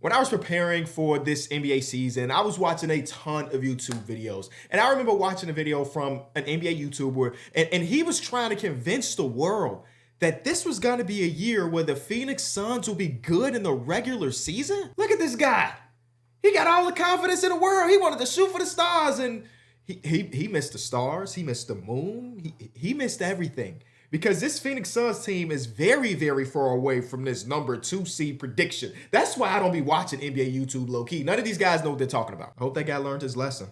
When I was preparing for this NBA season, I was watching a ton of YouTube videos. And I remember watching a video from an NBA YouTuber, and he was trying to convince the world that this was going to be a year where the Phoenix Suns will be good in the regular season. Look at this guy. He got all the confidence in the world. He wanted to shoot for the stars, and he missed the stars. He missed the moon. He missed everything. Because this Phoenix Suns team is very, very far away from this number 2 seed prediction. That's why I don't be watching NBA YouTube low-key. None of these guys know what they're talking about. I hope that guy learned his lesson.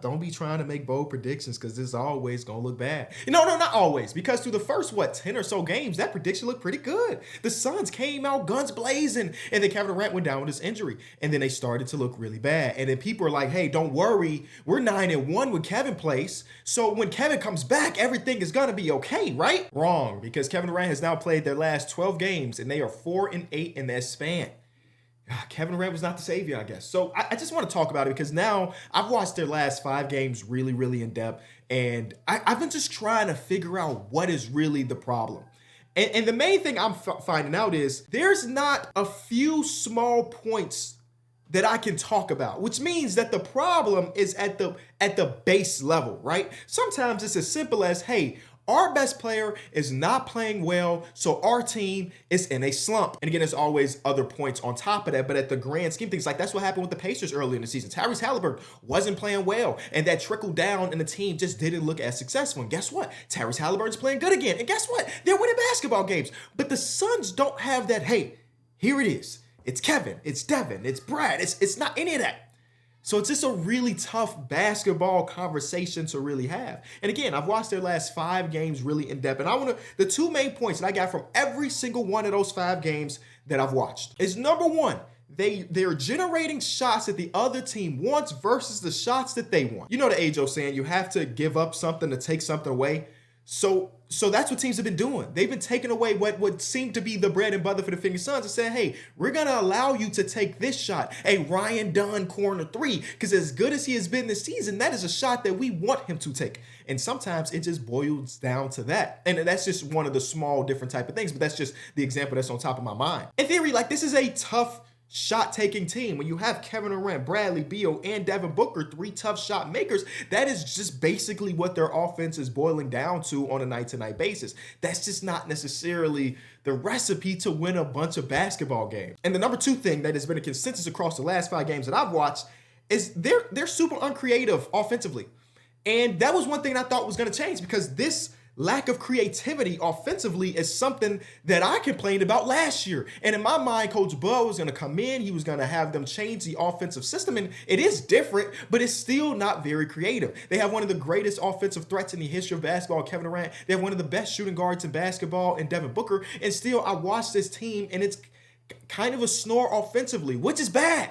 Don't be trying to make bold predictions because it's always going to look bad. No, not always. Because through the first, 10 or so games, that prediction looked pretty good. The Suns came out guns blazing, and then Kevin Durant went down with his injury. And then they started to look really bad. And then people are like, hey, don't worry. We're 9-1 when Kevin plays. So when Kevin comes back, everything is going to be okay, right? Wrong, because Kevin Durant has now played their last 12 games, and they are 4-8 in that span. Kevin Durant was not the savior, I guess. So I just want to talk about it because now I've watched their last 5 games really, really in depth. And I've been just trying to figure out what is really the problem. And the main thing I'm finding out is there's not a few small points that I can talk about, which means that the problem is at the base level, right? Sometimes it's as simple as, hey, our best player is not playing well, so our team is in a slump. And again, there's always other points on top of that, but at the grand scheme of things, like that's what happened with the Pacers early in the season. Tyrese Halliburton wasn't playing well, and that trickled down, and the team just didn't look as successful. And guess what? Tyrese Halliburton's playing good again. And guess what? They're winning basketball games. But the Suns don't have that, hey, here it is. It's Kevin, it's Devin, it's Brad. It's not any of that. So it's just a really tough basketball conversation to really have. And again, I've watched their last 5 games really in depth. And the 2 main points that I got from every single one of those 5 games that I've watched is number 1, they're generating shots that the other team wants versus the shots that they want. You know the age-old saying, you have to give up something to take something away. So that's what teams have been doing. They've been taking away what seemed to be the bread and butter for the Phoenix Suns and saying, hey, we're going to allow you to take this shot, a Ryan Dunn corner 3, because as good as he has been this season, that is a shot that we want him to take. And sometimes it just boils down to that. And that's just one of the small different type of things, but that's just the example that's on top of my mind. In theory, like this is a tough shot-taking team. When you have Kevin Durant, Bradley Beal, and Devin Booker, 3 tough shot makers, that is just basically what their offense is boiling down to on a night-to-night basis. That's just not necessarily the recipe to win a bunch of basketball games. And the number 2 thing that has been a consensus across the last 5 games that I've watched is they're super uncreative offensively. And that was one thing I thought was going to change because this lack of creativity offensively is something that I complained about last year. And in my mind, Coach Bud was going to come in. He was going to have them change the offensive system. And it is different, but it's still not very creative. They have one of the greatest offensive threats in the history of basketball, Kevin Durant. They have one of the best shooting guards in basketball in Devin Booker. And still, I watch this team, and it's kind of a snore offensively, which is bad.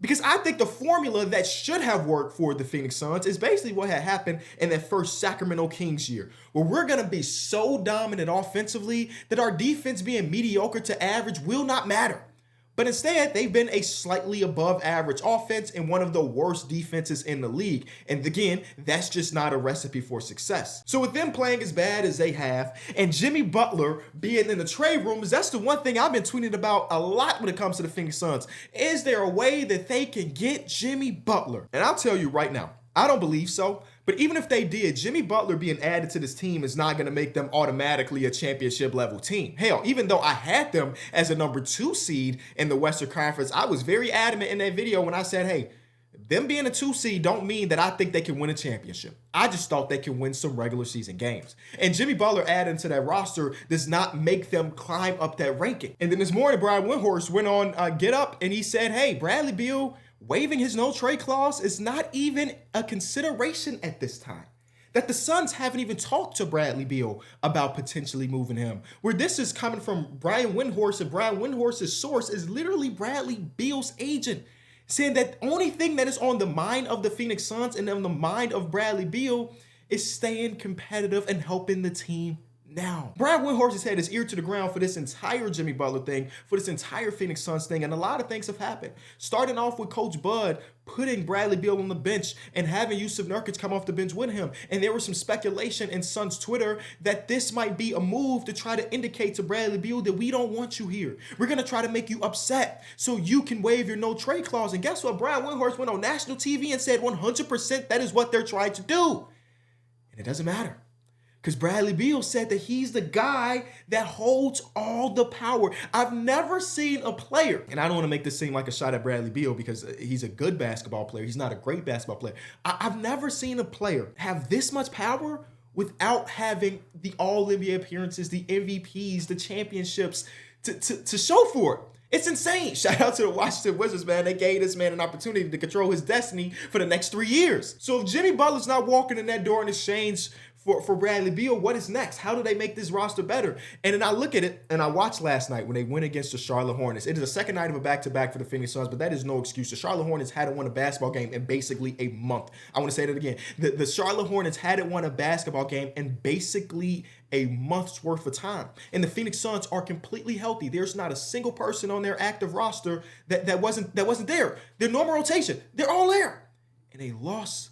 Because I think the formula that should have worked for the Phoenix Suns is basically what had happened in that first Sacramento Kings year, where we're going to be so dominant offensively that our defense being mediocre to average will not matter. But instead, they've been a slightly above average offense and one of the worst defenses in the league. And again, that's just not a recipe for success. So with them playing as bad as they have, and Jimmy Butler being in the trade rooms, that's the one thing I've been tweeting about a lot when it comes to the Phoenix Suns. Is there a way that they can get Jimmy Butler? And I'll tell you right now, I don't believe so. But even if they did, Jimmy Butler being added to this team is not going to make them automatically a championship level team. Hell, even though I had them as a number 2 seed in the Western Conference, I was very adamant in that video when I said, hey, them being a 2 seed don't mean that I think they can win a championship. I just thought they can win some regular season games. And Jimmy Butler adding to that roster does not make them climb up that ranking. And then this morning, Brian Windhorst went on Get Up and he said, hey, Bradley Beal waiving his no trade clause is not even a consideration at this time. That the Suns haven't even talked to Bradley Beal about potentially moving him. Where this is coming from Brian Windhorst, and Brian Windhorst's source is literally Bradley Beal's agent, saying that the only thing that is on the mind of the Phoenix Suns and on the mind of Bradley Beal is staying competitive and helping the team now. Brian Windhorst has had his ear to the ground for this entire Jimmy Butler thing, for this entire Phoenix Suns thing, and a lot of things have happened. Starting off with Coach Bud putting Bradley Beal on the bench and having Yusuf Nurkic come off the bench with him. And there was some speculation in Suns Twitter that this might be a move to try to indicate to Bradley Beal that we don't want you here. We're going to try to make you upset so you can waive your no trade clause. And guess what? Brian Windhorst went on national TV and said 100% that is what they're trying to do. And it doesn't matter. Because Bradley Beal said that he's the guy that holds all the power. I've never seen a player, and I don't want to make this seem like a shot at Bradley Beal because he's a good basketball player. He's not a great basketball player. I've never seen a player have this much power without having the all-NBA appearances, the MVPs, the championships to show for it. It's insane. Shout out to the Washington Wizards, man. They gave this man an opportunity to control his destiny for the next 3 years. So if Jimmy Butler's not walking in that door in exchange for Bradley Beal, what is next? How do they make this roster better? And then I look at it, and I watched last night when they went against the Charlotte Hornets. It is the second night of a back-to-back for the Phoenix Suns, but that is no excuse. The Charlotte Hornets hadn't won a basketball game in basically a month. I want to say that again. The Charlotte Hornets hadn't won a basketball game in basically a month's worth of time. And the Phoenix Suns are completely healthy. There's not a single person on their active roster that wasn't there. Their normal rotation, they're all there. And they lost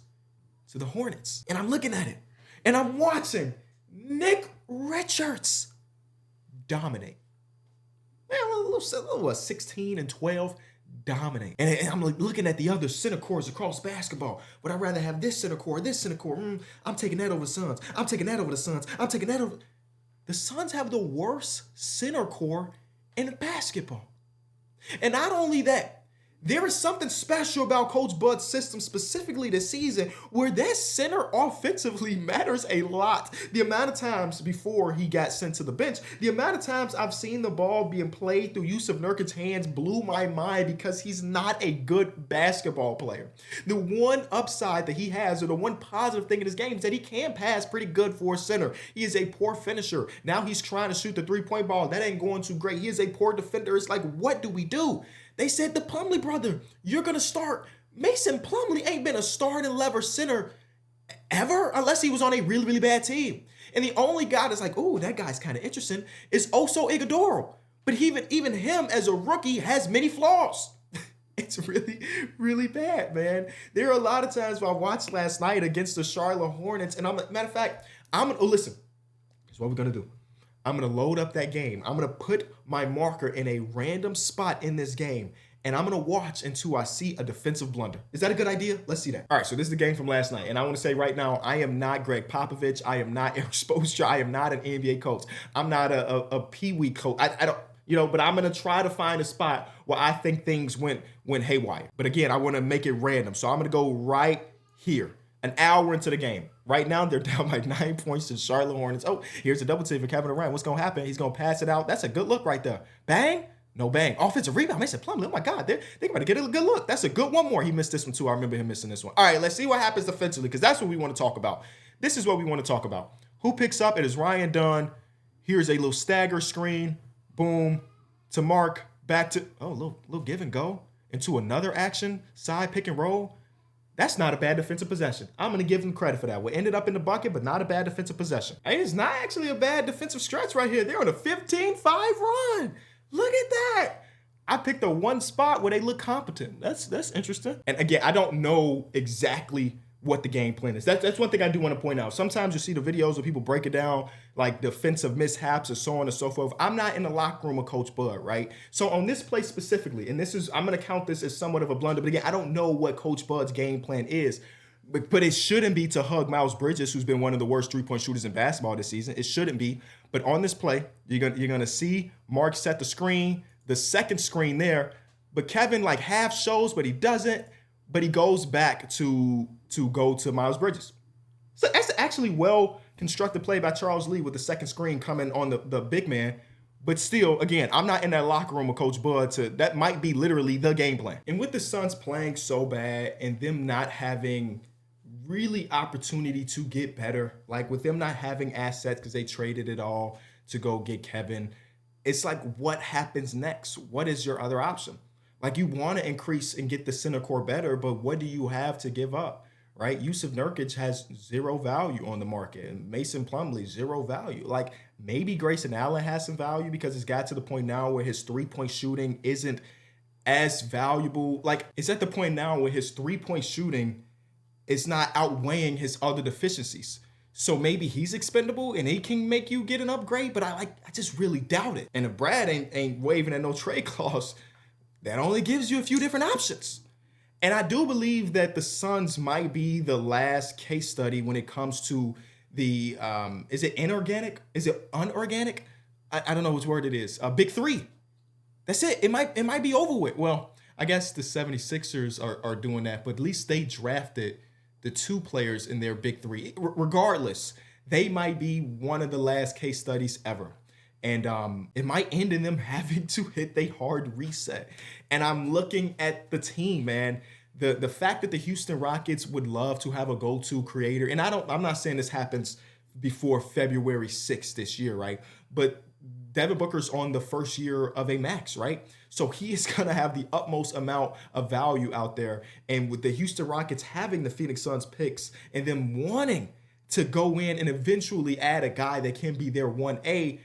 to the Hornets. And I'm looking at it. And I'm watching Nick Richards dominate. Man, a little 16 and 12 dominate. And I'm like looking at the other center cores across basketball. Would I rather have this center core, this center core? I'm taking that over the Suns. I'm taking that over the Suns. I'm taking that over. The Suns have the worst center core in basketball. And not only that, there is something special about Coach Bud's system, specifically this season, where that center offensively matters a lot. The amount of times before he got sent to the bench, the amount of times I've seen the ball being played through Yusuf Nurkic's hands blew my mind because he's not a good basketball player. The one upside that he has, or the one positive thing in his game, is that he can pass pretty good for a center. He is a poor finisher. Now he's trying to shoot the three-point ball. That ain't going too great. He is a poor defender. It's like, what do we do? They said the Plumlee brother, you're going to start. Mason Plumlee ain't been a starting level center ever unless he was on a really, really bad team. And the only guy that's like, oh, that guy's kind of interesting is Oso Ighodaro. But even him as a rookie has many flaws. It's really, really bad, man. There are a lot of times where I watched last night against the Charlotte Hornets, and matter of fact, listen, here's what we're going to do. I'm going to load up that game. I'm going to put my marker in a random spot in this game, and I'm going to watch until I see a defensive blunder. Is that a good idea? Let's see that. All right, so this is the game from last night, and I want to say right now, I am not Greg Popovich. I am not Eric Spoelstra. I am not an NBA coach. I'm not a Pee-wee coach. I don't, but I'm going to try to find a spot where I think things went haywire. But again, I want to make it random, so I'm going to go right here. An hour into the game. Right now, they're down by 9 points to Charlotte Hornets. Oh, here's a double team for Kevin Durant. What's going to happen? He's going to pass it out. That's a good look right there. Bang. No bang. Offensive rebound. Mason Plumlee. Oh, my God. They're about to get a good look. That's a good one more. He missed this one, too. I remember him missing this one. All right, let's see what happens defensively, because that's what we want to talk about. This is what we want to talk about. Who picks up? It is Ryan Dunn. Here's a little stagger screen. Boom. To Mark. Back to, a little give and go. Into another action. Side pick and roll. That's not a bad defensive possession. I'm going to give them credit for that. We ended up in the bucket, but not a bad defensive possession. And it's not actually a bad defensive stretch right here. They're on a 15-5 run. Look at that. I picked the one spot where they look competent. That's interesting. And again, I don't know exactly what the game plan is. That's one thing I do want to point out. Sometimes you see the videos where people break it down, like defensive mishaps or so on and so forth. I'm not in the locker room with Coach Bud, right? So on this play specifically, and I'm going to count this as somewhat of a blunder, but again, I don't know what Coach Bud's game plan is, but it shouldn't be to hug Miles Bridges, who's been one of the worst three-point shooters in basketball this season. It shouldn't be. But on this play, you're gonna see Mark set the screen, the second screen there, but Kevin like half shows, but he doesn't, but he goes back to go to Miles Bridges. So that's actually well-constructed play by Charles Lee with the second screen coming on the big man. But still, again, I'm not in that locker room with Coach Bud. That might be literally the game plan. And with the Suns playing so bad and them not having really opportunity to get better, like with them not having assets because they traded it all to go get Kevin, it's like, what happens next? What is your other option? Like, you want to increase and get the center core better, but what do you have to give up? right? Yusuf Nurkic has zero value on the market, and Mason Plumlee, zero value. Like maybe Grayson Allen has some value because it's got to the point now where his 3-point shooting isn't as valuable. Like it's at the point now where his 3-point shooting is not outweighing his other deficiencies. So maybe he's expendable and he can make you get an upgrade, but I just really doubt it. And if Brad ain't waving at no trade clause, that only gives you a few different options. And I do believe that the Suns might be the last case study when it comes to the is it inorganic? Is it unorganic? I don't know which word it is. Big three. That's it. It might be over with. Well, I guess the 76ers are doing that, but at least they drafted the two players in their big three. Regardless, they might be one of the last case studies ever. And it might end in them having to hit a hard reset. And I'm looking at the team, man. The fact that the Houston Rockets would love to have a go-to creator, and I'm not saying this happens before February 6th this year, right? But Devin Booker's on the first year of a max, right? So he is going to have the utmost amount of value out there. And with the Houston Rockets having the Phoenix Suns picks and them wanting to go in and eventually add a guy that can be their 1A,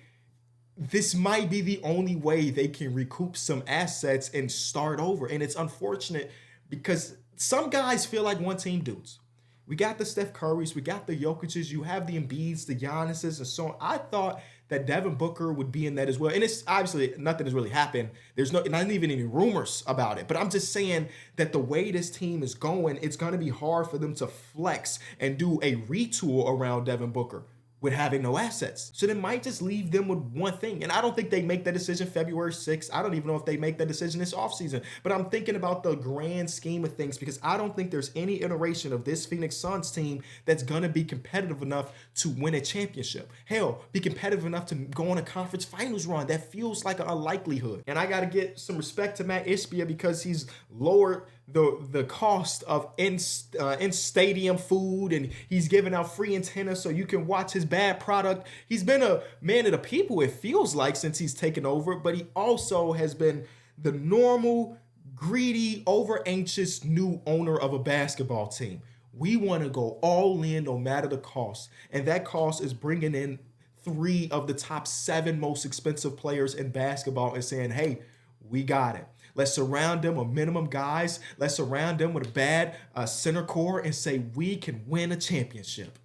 this might be the only way they can recoup some assets and start over. And it's unfortunate because some guys feel like one-team dudes. We got the Steph Currys, we got the Jokic's, you have the Embiids, the Giannis's, and so on. I thought that Devin Booker would be in that as well. And it's obviously nothing has really happened. There's not even any rumors about it. But I'm just saying that the way this team is going, it's going to be hard for them to flex and do a retool around Devin Booker with having no assets. So they might just leave them with one thing. And I don't think they make that decision February 6th. I don't even know if they make that decision this offseason. But I'm thinking about the grand scheme of things because I don't think there's any iteration of this Phoenix Suns team that's going to be competitive enough to win a championship. Hell, be competitive enough to go on a conference finals run. That feels like a likelihood. And I got to get some respect to Matt Ishbia because he's lowered the cost of in-stadium food, and he's giving out free antennas so you can watch his bad product. He's been a man of the people, it feels like, since he's taken over, but he also has been the normal, greedy, over-anxious new owner of a basketball team. We want to go all in no matter the cost, and that cost is bringing in 3 of the top 7 most expensive players in basketball and saying, hey, we got it. Let's surround them with minimum guys. Let's surround them with a bad center core and say we can win a championship.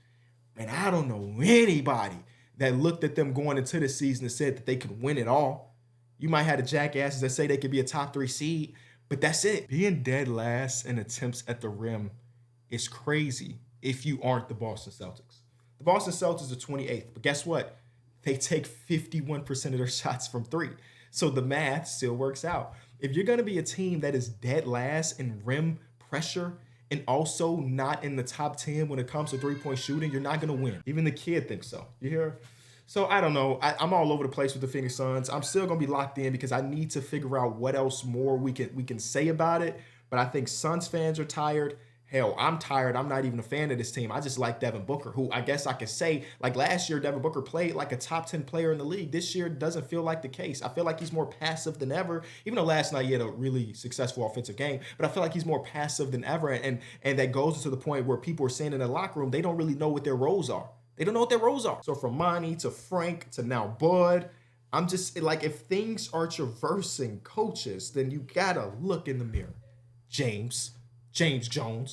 And I don't know anybody that looked at them going into the season and said that they could win it all. You might have the jackasses that say they could be a top 3 seed, but that's it. Being dead last in attempts at the rim is crazy if you aren't the Boston Celtics. The Boston Celtics are 28th, but guess what? They take 51% of their shots from 3. So the math still works out. If you're going to be a team that is dead last in rim pressure and also not in the top 10 when it comes to 3-point shooting, you're not going to win. Even the kid thinks so. You hear? So I don't know. I'm all over the place with the Phoenix Suns. I'm still going to be locked in because I need to figure out what else more we can say about it. But I think Suns fans are tired. Hell, I'm tired. I'm not even a fan of this team. I just like Devin Booker, who I guess I could say, like last year, Devin Booker played like a top 10 player in the league. This year doesn't feel like the case. I feel like he's more passive than ever, even though last night he had a really successful offensive game. But I feel like he's more passive than ever. And that goes to the point where people are saying in the locker room, they don't really know what their roles are. They don't know what their roles are. So from Monty to Frank to now Bud, I'm just like, if things are traversing coaches, then you got to look in the mirror. James Jones.